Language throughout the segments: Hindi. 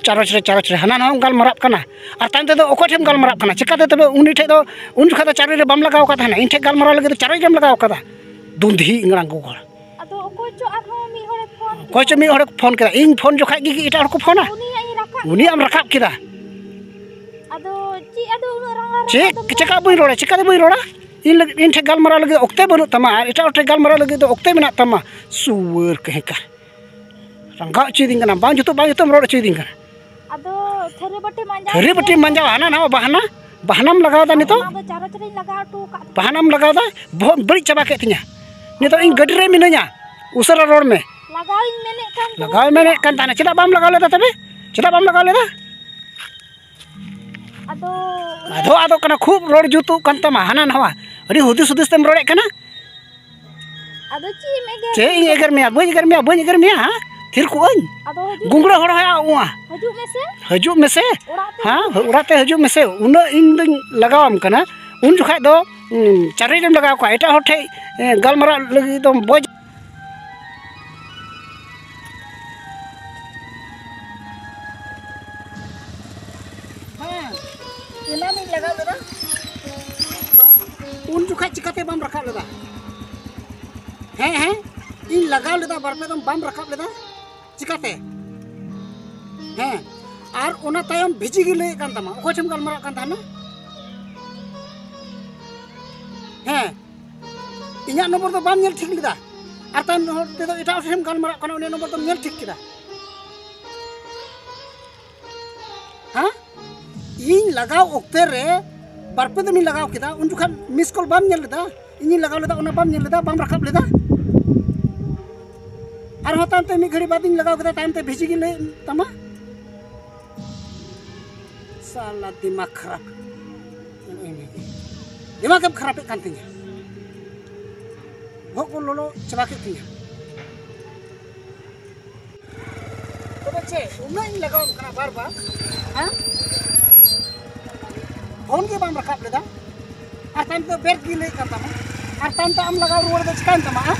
चारोच रे हाना नाम गलमाराव कना और तान ते ओको ठेम गलमाराव कना चिकाते तबे उनी ठे दो उन जखा चारोच रे बाम लगाव का इन ठे गलमाराव लगे चारोच रेम लगाव का दुंधी इंगरांग को अदो ओको चो आरो मी हरे फोन कोई चो मी हरे फोन करा इन फोन जखा गी इटा हर को फोना उनी आम रकाब किदा अदो ची अदो रंगा चे चिका बई रोड़ा चिका बई रोड़ा इन ठे गलमाराव लगे ओक्ते बनु तमा इटा ठे गलमाराव लगे ओक्ते मेना तमा सुवर कहेका रंगा चीदिंग कना बांग जुतो रोड चीदिंग कना अदो थरी बटी मंजा हाना ना बहानाम लगाव दा नितो अदो चारोच रे लगाव टू का बहानाम लगाव दा बहुत बड़ी चबा के तिया नितो इन गडी रे मिनया उसरा रोड में लगाव मेने कान ताना चेदा बाम लगाव लेदा तबे चेदा बाम लगाव लेदा अदो कना खूब रोड जुतु कान तमा हाना नवा अडी हुदिस तेम रोडे कना अदो ची मेगे चे एगर मिया बई एगर मिया हां थिर को गुंगड़ा हड़ है उआ हजू में से हाँ उड़ाते हजू में से उन इन दिन लगावम कना उन जखा दो चारे जम लगाव का एटा होठे गलमरा लगी तो बोझ हां इना में लगाव लेदा उन जखा चिकाते बम रखा लेदा हैं इन लगाव लेदा बार पे बम रखा लेदा चिकाते हैं और उना तायम भिजी गे लय कान तमा ओको ठेम गलमाराव कान ताना हैं इन्या नंबर तो बाम नेल ठीक लेदा और तायम ते तो एटा ठेम गलमाराव काना उनी नंबर तो नेल ठीक किदा हां इन लगाव ओक्ते रे बारपे दिन लगाव किदा उन जुखा मिस कॉल बाम नेल लेदा इन लगाव लेदा उना बाम नेल लेदा बाम रखाब लेदा और होता ते मी घड़ी बाद लगाव कदा टाइम ते भिजी गे तमा साला दिमाग खराब दिमाग अब खराब कान तिया भोग को लोलो चबा के तिया तो बच्चे उना इन लगाव कना बार बार हां फोन के बाम रखाब लेदा और टाइम ते बेर गे ले कान तमा और टाइम ते आम लगाव रुवर दे चिकान तमा हां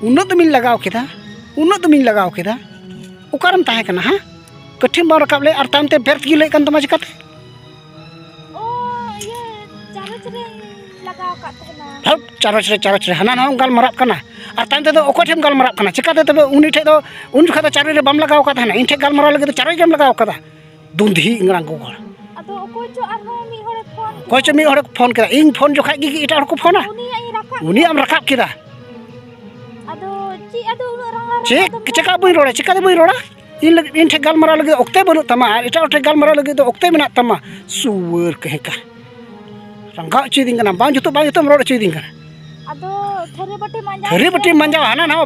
उन्नत मिन लगाव केदा उकारम ताहे कना हां कठिन बार रकाब ले और तामते बेर्थ गी ले कन तमा चिकाते ओ ये चारोच रे लगाव का तेना चारोच रे हाना नाम गलमाराव कना और तामते तो ओको ठेम गलमाराव कना चिकाते तबे उनी ठे दो उन जखा तो चारोच रे बाम लगाव का थाना इन ठे गलमाराव लगे तो चारोच रेम लगाव का दुंधी इंगरांग को अदो ओको चो आरो मी हरे फोन कोई चो मी हरे फोन करा इन फोन जखा गी इटा हर को फोना उनी आम रकाब किदा अदो ची अदो रंगा चे चिका बई रोड़ा इन ठे गलमाराव लगे ओक्ते बनु तमा इटा ठे गलमाराव लगे तो ओक्ते मेना तमा सुवर कहेका रंगा चीदिंग कना बांग जुतो रोड चीदिंग कना अदो थरी बटी मंजा हाना ना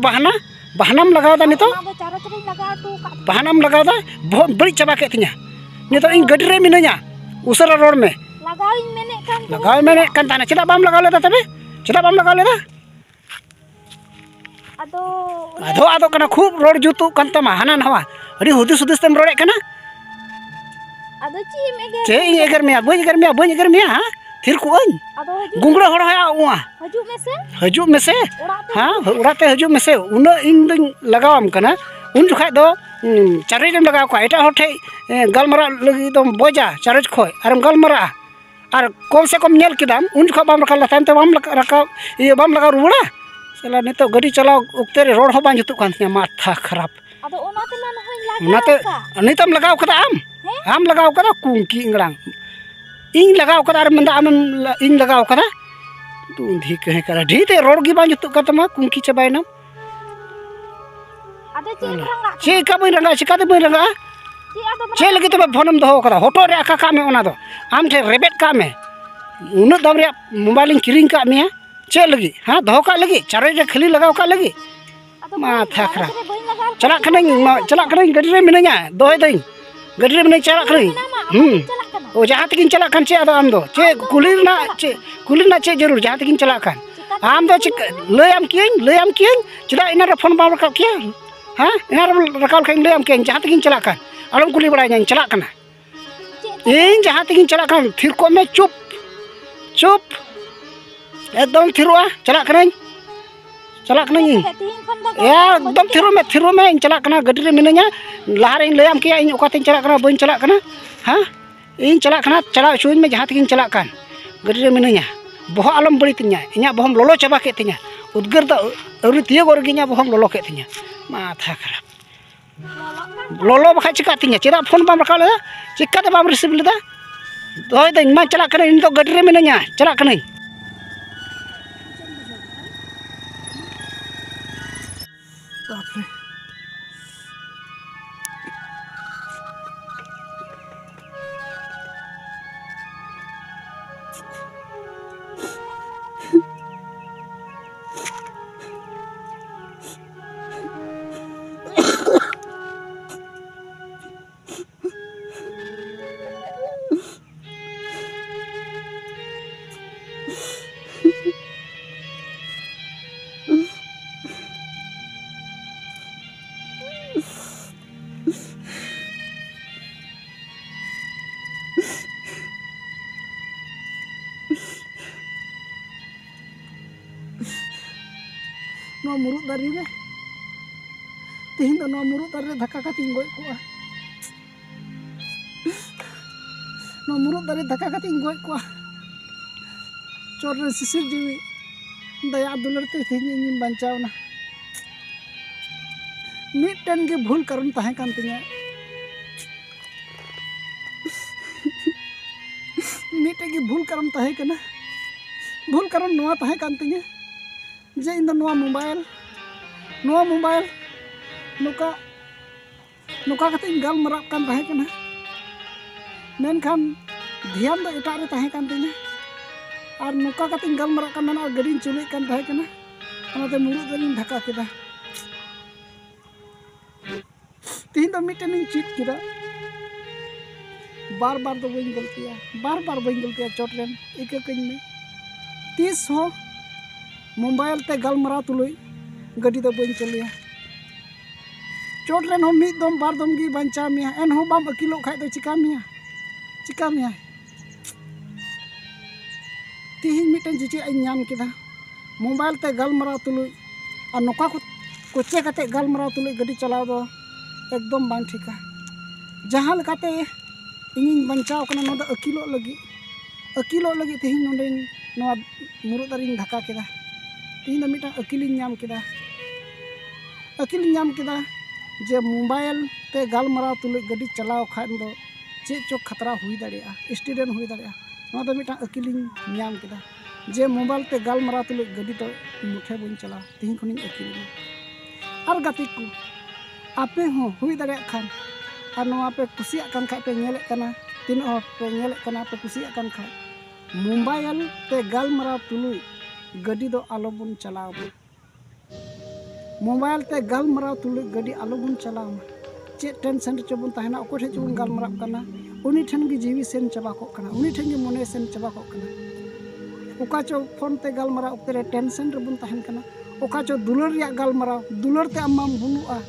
बहानाम लगाव दा नितो अदो चारोच रे लगाव टू का बहानाम लगाव दा बहुत बड़ी चबा के तिया नितो इन गडी रे मिनया उसरा रोड में लगाव मेने कान ताना चेदा बाम लगाव लेदा तबे चेदा बाम लगाव लेदा अदो कना खूब रोड जुतु कान तमा हाना नवा अडी हुदिस तेम रोडे कना अदो ची मेगे चे एगर मिया बई एगर मिया हां थिर को गुंगड़ा हड़ है उआ हजू में से हाँ उड़ाते हजू में से उन इन दिन लगावम कना उन जखा दो चारोच रेम लगाव का एटा हर ठे गलमाराव लगी तो बोजा चारोच खोय और गलमारा और कम से कम नेल किदाम उन जखा बाम रखा तायम ते बाम रखा ये बाम लगाव रुड़ा चला नितो गाड़ी चलाव ओक्ते रे रोड हो बां जुतु कान तिया माथा खराब अदो ओनाते मान होय ओनाते नितम लगाव कदा आम लगाव कदा कुंकी इंगड़ांग इन लगाव कदा मंदा आम इन लगाव कदा दुंधी कहे करा ढीते रोड गी बां जुतु कतमा कुंकी चबायना अदो ची रंगा चे का बई रंगा चिकाते बई रंगा चे लगी तबे फोनम दो कदा होटो रे आका का में ओना दो आम ठे रेबेट का में उन दाम रे मोबाइल किरिंग का मिया चे लगी हाँ दो का लगी चारोच रे खाली लगाव का लगी माथा खराब चला खनई गडी रे मिनया दोय दई गडी रे मिनई चला खनई ओ जहां तकिन चला खान चे आदो आम दो चे कुलिना चे जरूर जहां तकिन चला खान आम दो लय आम कियन चेदा इना रे फोन बाम रखा किया हाँ ina rakal kain le am ke jahat kin chalak kan alom kuli bada nya chalak kana इन जहाँ तक चला थिर को मैं चुप चुप एकदम थिरुआ चला एकदम थिरो में चला गड्डी रे मिनाया लहारे लैम के इन ओकाते चला बन चला हाँ इन चला चला चुन में जहाँ तक चला गड्डी रे मिनाया बह आलम बड़ी तिया इन बहम लोलो चाबा के तिया उद्गर दा अवरी तिया गोर गिया बहम लोलो के तिया माथा खराब लोलो बखा चिका तिया चेदा फोन बाम रखा लेदा चिका बाम रिसीव लेदा दोय दिन मा चला इन तो गड्डी रे मिनाया चला नो मुरुद दारी रे तीन तो नो मुरुद दारी धक्का का तीन गोय को नो मुरुद दारी धक्का का तीन गोय को चोर रे सिसिर जीवी दया दुलर ते तीन इन बंचाव ना मिटन के भूल करन ताहे कान तिया मिटे के भूल करन ताहे कना भूल करन नोआ ताहे कान तिया जे इन नोआ मोबाइल नुका नुका कते गल मराब कान ताहे कना मेनखान ध्यान दो एटा रे ताहे कान तिया और नुका कते गल मराब कान ना गाड़ी चुले कान ताहे कना ओनाते मुरुद रे धक्का केदा तीन तो मिटन चीट किदा बार बार तो बन गलतिया चोट रेन इके कኝ में 30 हो मोबाइल ते गलमरा तुलुई गड्डी तो बन चलिया चोट रेन हो मिद दम बार दम गी बंचा मिया एन हो बाम अकिलो खाय तो चिका मिया तीन मिटन जिचे अन किदा मोबाइल ते गलमरा तुलुई और नोका को कोचे कते गलमरा तुलुई गड्डी चलाव दो एकदम बांग ठिका जहाँ लकाते इन बंचाव कना नोदा अकिलो लगी तेहिं नोडे नोआ मुरुद दारी धक्का केदा तेहिं मिटा अकिलिन नाम केदा जे मोबाइल ते गलमराव तुलुई गड्डी चलाव खान दो चे चो खतरा हुई दाड़िया एक्सीडेंट हुई दाड़िया नोआ दो मिटा अकिलिन नाम केदा जे मोबाइल ते गलमराव तुलुई गड्डी तो मुठे बन चला तेहिं खनिन अकिलिन और गाती को आपे हो हुई दाड़िया खान और नोआ पे कुसिया कान खाय पे नेले कना तीन और पे नेले कना पे कुसिया कान खाय मोबाइल ते गलमराव तुलुई गड्डी दो आलो बन चलाव मोबाइल ते गलमराव तुलुई गड्डी आलो बन चलाव चे टेंशन रे चबन ताहना ओको ठे चबन गलमराव कना उनी ठन गी जीवी सेन चबा को कना उनी ठन गी मने सेन चबा को कना ओका चो फोन ते गलमराव ओकते रे टेंशन रे बन ताहन कना ओका चो दुलर रिया गलमराव दुलर ते अम्माम बुनुआ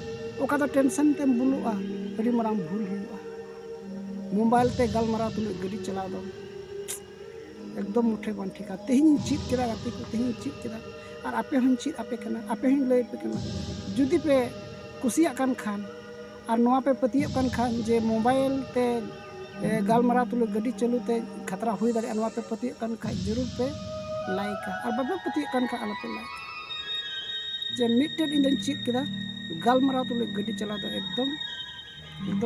ओका तो टेंशन तेम बुनुआ अड़ी मराम भूल हुआ मोबाइल ते गलमराव तुलुई गड्डी चलाव दो एकदम मुठे बन ठिका तेहिं चीत केदा गाती को तेहिं चीत केदा और आपे हन चीत आपे कना आपे हन लय पे कना जुदी पे कुसिया कान खान और नोआ पे पतिया कान खान जे मोबाइल ते गलमराव तुलुई गड्डी चलू ते खतरा हुई दाड़े नोआ पे पतिया कान खान जरूर पे लाइक और बाबे पतिया कान खा आलो पे लाइक जे मिटन इन चीत केदा गलमराव तुलुई गड्डी चला दो एकदम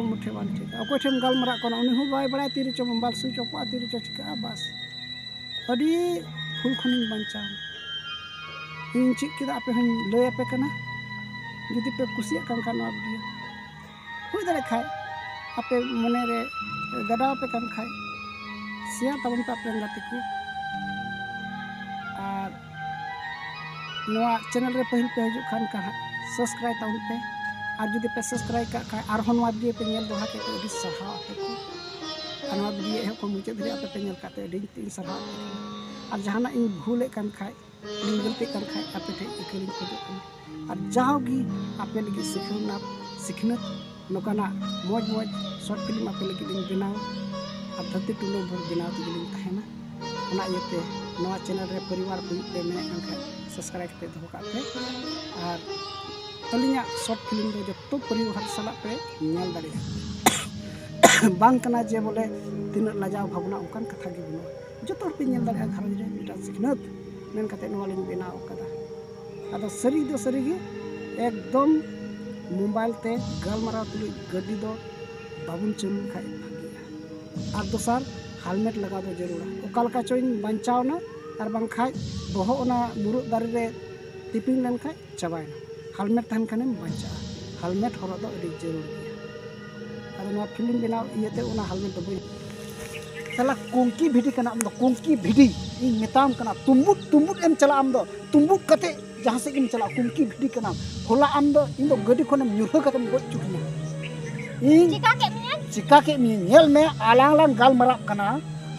मुठे बान ठीक अको ठेम गलमरा कोना उनी हो बाय बड़ा तीर चो मोबाइल स्विच ऑफ तीर चो चिका बस अडी फुल खनिन बंचा इन चिक केदा आपे हन लय आपे कना जुदी पे कुसिया कान खान ना वीडियो हुई दाड़े खाय आपे मने रे गडा पे कान खाय सिया तबन पे आपे गाते को और नोआ चैनल रे पहिल पे हजू खान का सब्सक्राइब ताउन पे और जुदी पे सब्सक्राइब का और नोआ वीडियो पे नेल दोहा के अडी सहाव आपे को और नोआ वीडियो एह को मुचे धरे आपे पे नेल काते अडी तीन सहाव और जहाना इन भूले कान खाय लिंग गलती कर खाए आपे ठे इकलिंग खोजो और जाओगी आपे लगी सिखनत नोकाना मौज मौज शॉर्ट फिल्म आपे लगी लिंग बनाओ और धरती टुलो भर बनाओ तो लिंग तहना ओना इयते नवा चैनल रे परिवार को पे मेने खाए सब्सक्राइब पे दो काते और अलिया शॉर्ट फिल्म दो जब तो परिवार साला पे नेल दाड़िया बांग कना जे बोले तीन लाजाव भावना उनकान कथा गे बनो जो तोर पे नेल दाड़िया घर रे मिटा सिखनत मेन कते नवा लिंग बनाओ कदा आदो सरी दो सरी गे एकदम मोबाइल ते गालमाराव तुलुई गड्डी दो बाबुन चलू खाए भागिया और दोसार हेलमेट लगा दो जरूर ओकालका चोइन बचावना और बांखाय बहो ओना मुरुद दारे रे टिपिंग लेन खाय चाबायना हेलमेट तहन खाने बचा हेलमेट हरद दो अड़ी जरूर गया और ना फिल्म बनाव इयते ओना हेलमेट दो बई साला कोंकी भिडी कना आम दो कोंकी भिडी इन मेताम कना तुम्बुट एम चला आम दो तुम्बुट कते जहां से किम चला कोंकी भिडी कना होला आम दो इन दो गडी खने न्यूह कते गो चुकिना इन चिका के मी नेल में आलांग लांग गाल मराब कना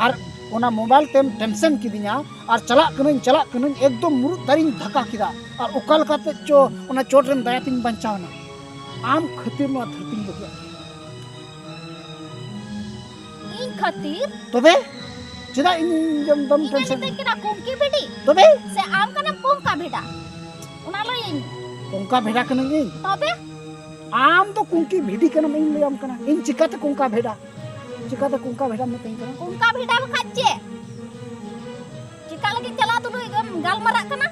और ओना मोबाइल तेम टेंशन किदिया और चला कनन एकदम मुरुद दारिन धक्का किदा और ओकाल काते चो ओना चोट रेम दायातिन बंचावना आम खातिर नो धरती लगे इन खातिर तबे चिदा इन जम दम टेंशन इन केना कोंकी बेटी तबे से आम कना कोंका बेटा ओना लो इन कोंका भेड़ा कनन इन तबे आम तो कुंकी भिडी कना इन ले आम कना इन चिकाते कोंका भेड़ा में तई कना कोंका भेड़ा बखाचे चिका लगी चला तुलु एकदम गाल मरा कना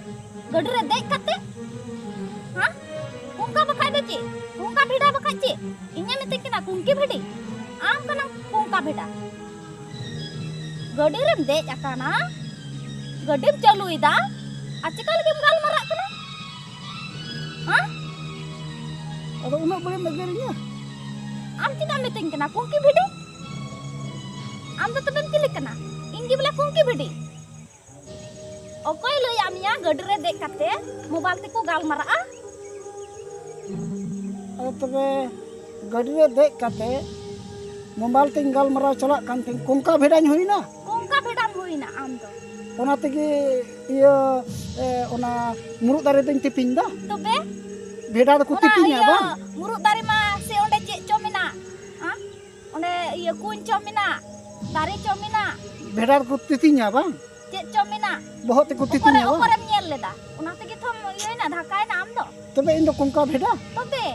गडी रे देख कते हां कोंका बखाय दे ची कोंका भेड़ा बखाचे इने में किना कोंकी भेड़ी आम कना कोंका भेड़ा गडी रे देख आकाना गडी चलुइदा आ चिका लगी गाल मरा कना हां अदो उना बड़े मगरिया आम चिदा में तई कना कोंकी भेड़ी आम तो तबेम चिली कना इंगी बोले कोंकी भेड़ी ओकोय लय आमिया गडी रे देख कते मोबाइल ते को गाल मरा अरे तबे गडी रे देख कते मोबाइल ते गाल मरा चला कान थे कोंका भेड़ाñ होइना आम दो ओना तेगे इयो ओना मुरुद दारे तई टिपिंग दा तबे भेड़ा दो कुतिपिंगा बा मुरुद दारे मा से ओंडे चे चोमिना हां ओंडे इयो कुन चोमिना दारे चोमिना भेड़ा को तितिnya bang चे चोमिना बहुत को तितिnya bang ओकरे नेल लेदा ओना तेगे थम इयोना धकायना आम दो तबे इन दो कोंका भेड़ा तबे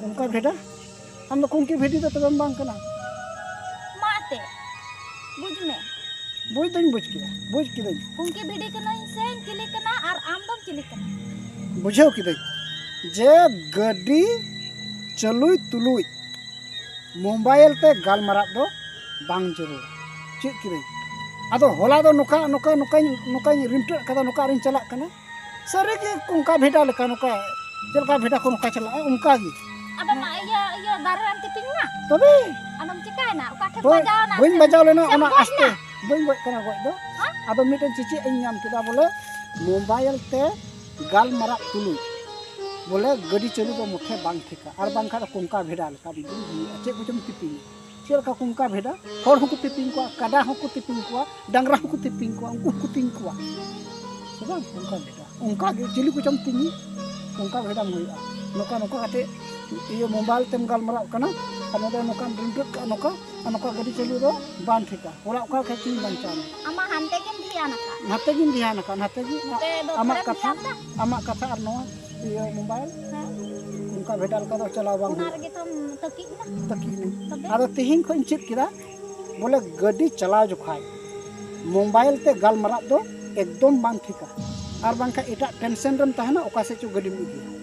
कोंका भेड़ा हम दो कोंकी भेड़ी दो तबे बांग कना माते बुझ में बुझ किदा कोंकी भेड़ी कना से चिली कना और आम दम चिली कना बुझाव किदा जे गड्डी चलुई तुलुई मोबाइल ते गाल मराब दो बांग जरूर चेक किदा आदो होला दो नोका रिमटे कदा नोका रिन चला कना सरे के कोंका भेड़ा लेका नोका जलका भेड़ा को नोका चला उनका गी अब मा इयो दारान टिपिंग ना तबे आनम चिकायना ओका ठे बजावना बइन बजाव लेना ओना आस्ते बइन गय कना गय दो आदो मिटन चिची इन नाम किदा बोले मोबाइल ते गाल मराब तुलुई बोले गडी चलू दो मुठे बांग ठिका और बांग खा कोंका भेड़ा लेका चे बुजम टिपिंग चेलका कोंका भेड़ा हर हको टिपिंग को काडा हको टिपिंग को डांगरा हको टिपिंग को उनको कुतिंग को सबा कोंका भेड़ा उनका चिली को चम तिनी कोंका भेड़ा मोइआ नोका काते इयो मोबाइल तेम गाल मराब कना और नोका रिमटेट का नोका गडी चलू दो बांग ठिका ओला ओका खेचिंग बंचाना आमा हानते किन ध्यान का नाते गी आमा कथा और नोआ इयो मोबाइल उनका भेडाल का दो चला बांग ओना रे तम तकी नहीं आदो तिहिन को चित किदा बोले गड्डी चलाव जोखाय मोबाइल ते गाल मराब दो एकदम बांग ठिका और बांखा एटा टेंशन रम तहना ओका से चो गड्डी इदिया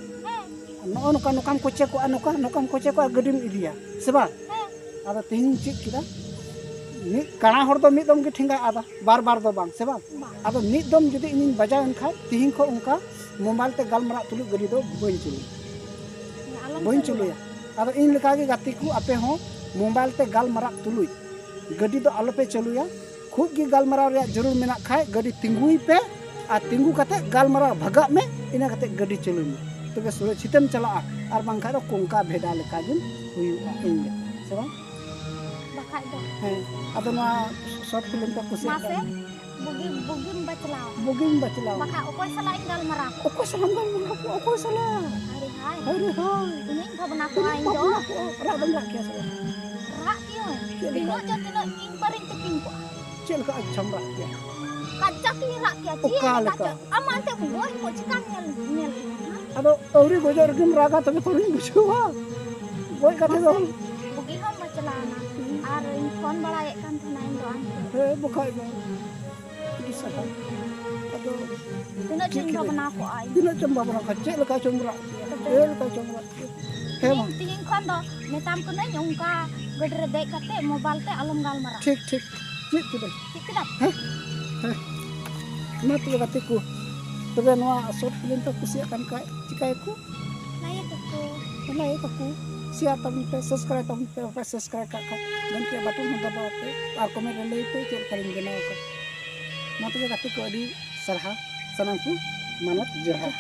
नोकाम कोचे को गड्डी इदिया सेबा आदो तिहिन चित किदा मिद काना हर दो मिद दम के ठिंगा आदा बार दो बांग सेबा आदो मिद दम जदि इन बजाव एनखाय तिहिन को उनका मोबाइल ते गाल मराब तुलु गड्डी दो बइन चलुया आदो इन लेका के गाती को आपे हो मोबाइल ते गाल मराब तुलुई गड्डी दो आलो पे चलुया खूब की गाल मराव रे जरूर मेना खाय गड्डी तिंगुई पे आ तिंगु कते गाल मराव भगा में इना कते गड्डी चलुई में तबे सुरक्षितम चला और बांखा दो कोंका भेड़ा लेका जिन हुयुआ इन से बा बखाय दो हे आदो ना शॉर्ट फिल्म का कुछ bugim bacelaw. Bugim bacelaw. Maka okoy salah tinggal marah. Okoy salah galmarah. Okoy salah. Hari hai. Ini kau benak kau aing do. Rak bengak kia salah. Rak kia. Bino jat tina ing paring teping ko. Cil ka acam rak kia. Kaca ki rak kia. Ukal ka. Aman te boy ko cikang nyel. Ado auri gojar gem raga tapi turing bujuwa. Boy kata dong. Bugi ham bacelana. Ar infon balai kan tenain doang. Bukai ba. Bisa kan. Ado Dina cing kau benak ko aing. Dina cem ba benak cil ka acam rak. Ka acam rak. Hemang. Tingin kon do metam kena nyongka gedre dek kate mobile te alam galmarah. Tik. Cik tu deh. Tik kedap. Mati katiku. Tebe noa short film to kusiakan kai cikaiku. Layak aku. Nai aku. Siapa minta subscribe apa subscribe kakak. Dan tiap batu minta bawa pe. Ar komen rende itu cek kaling genau ka. Mati katiku di sarha sanangku manat jahat.